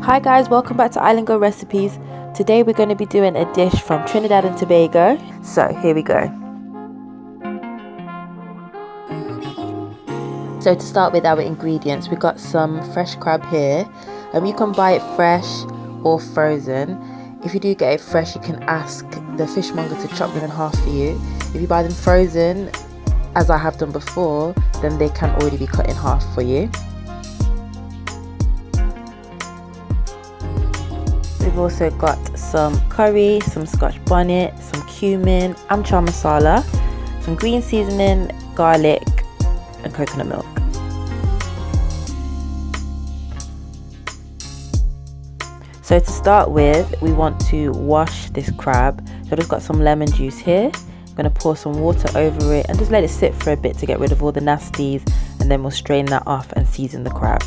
Hi guys, welcome back to Island Go Recipes. Today we're going to be doing a dish from Trinidad and Tobago. So here we go. So to start with our ingredients, we got some fresh crab here. You can buy it fresh or frozen. If you do get it fresh, you can ask the fishmonger to chop them in half for you. If you buy them frozen, as I have done before, then they can already be cut in half for you. We've also got some curry, some scotch bonnet, some cumin, amchar masala, some green seasoning, garlic and coconut milk. So to start with, we want to wash this crab. So I've just got some lemon juice here. I'm going to pour some water over it and just let it sit for a bit to get rid of all the nasties, and then we'll strain that off and season the crab.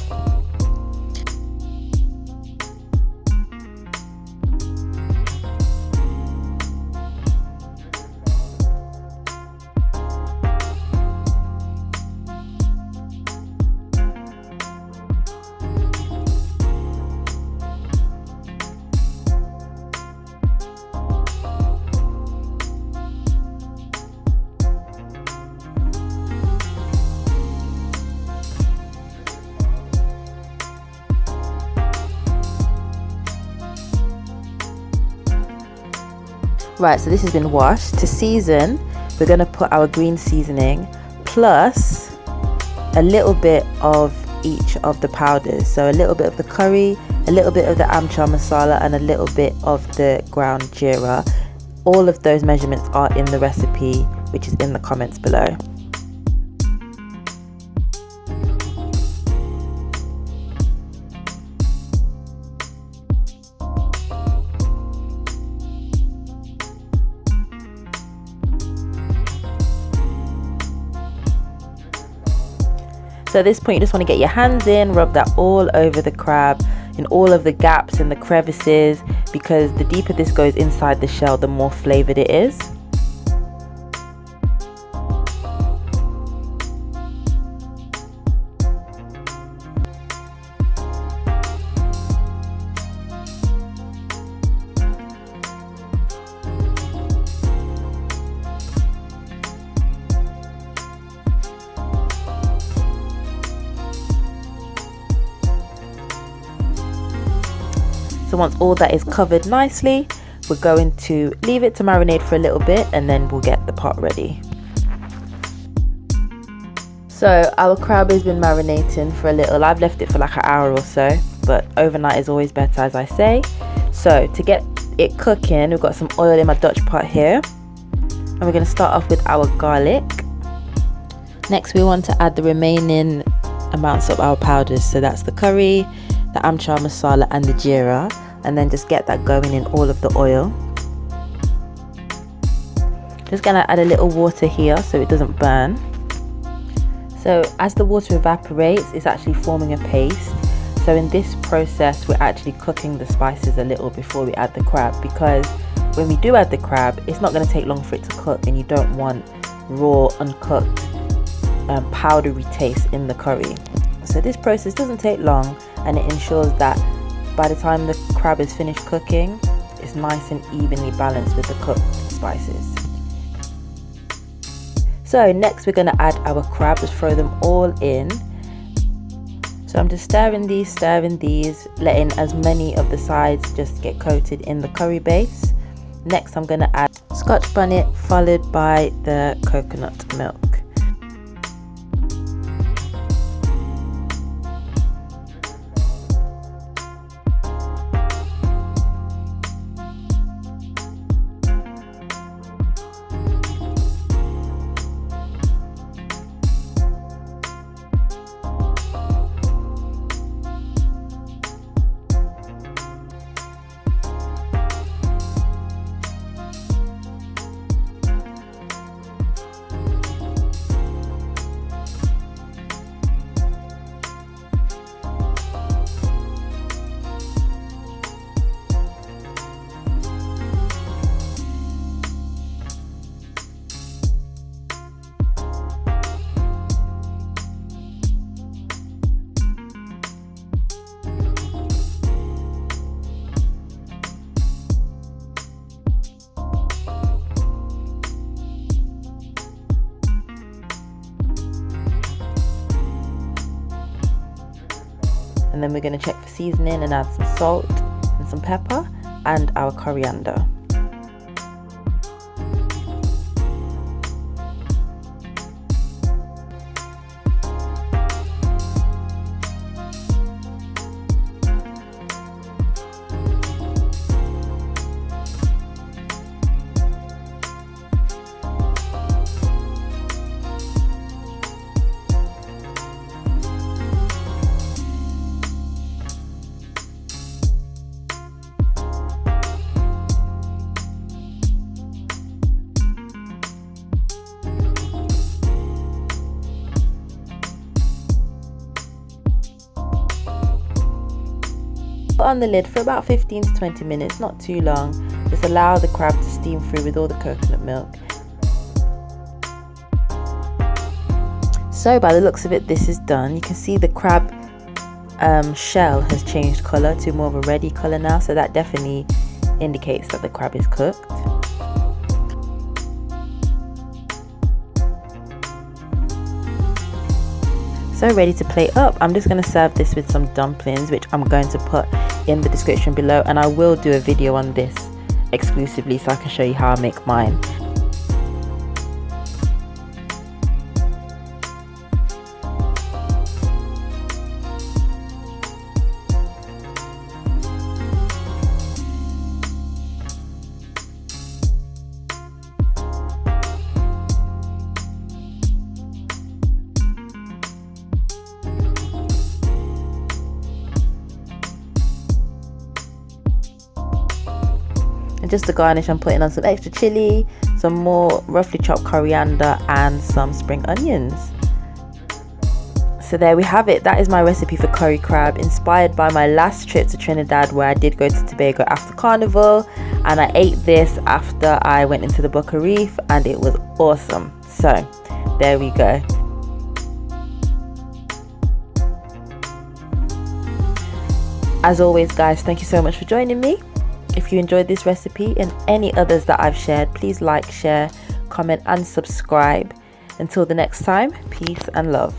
Right, so this has been washed. To season, we're going to put our green seasoning plus a little bit of each of the powders. So a little bit of the curry, a little bit of the amchar masala, and a little bit of the ground geera. All of those measurements are in the recipe, which is in the comments below. So at this point, you just want to get your hands in, rub that all over the crab, in all of the gaps and the crevices, because the deeper this goes inside the shell, the more flavored it is. So once all that is covered nicely, we're going to leave it to marinate for a little bit, and then we'll get the pot ready. So our crab has been marinating for a little. I've left it for like an hour or so, but overnight is always better, as I say. So to get it cooking, we've got some oil in my Dutch pot here, and we're going to start off with our garlic. Next, we want to add the remaining amounts of our powders. So that's the curry, the amchar masala and the geera, and then just get that going in all of the oil. Just gonna add a little water here so it doesn't burn. So as the water evaporates, it's actually forming a paste. So in this process, we're actually cooking the spices a little before we add the crab, because when we do add the crab, it's not going to take long for it to cook, and you don't want raw, uncooked, powdery taste in the curry. So this process doesn't take long, and it ensures that by the time the crab is finished cooking, it's nice and evenly balanced with the cooked spices. So next we're going to add our crab, just throw them all in. So I'm just stirring these, letting as many of the sides just get coated in the curry base. Next I'm going to add scotch bonnet, followed by the coconut milk. and then we're going to check for seasoning and add some salt and some pepper and our coriander. Put on the lid for about 15 to 20 minutes, not too long. Just allow the crab to steam through with all the coconut milk. So by the looks of it, this is done. You can see the crab shell has changed colour to more of a reddy colour now, so that definitely indicates that the crab is cooked. So ready to plate up. I'm just going to serve this with some dumplings, which I'm going to put in the description below, and I will do a video on this exclusively so I can show you how I make mine. And just to garnish, I'm putting on some extra chili, some more roughly chopped coriander and some spring onions. So there we have it. That is my recipe for curry crab, inspired by my last trip to Trinidad, where I did go to Tobago after carnival, and I ate this after I went into the bucco reef, and it was awesome. So there we go. As always guys, thank you so much for joining me. If you enjoyed this recipe and any others that I've shared, please like, share, comment and subscribe. Until the next time, peace and love.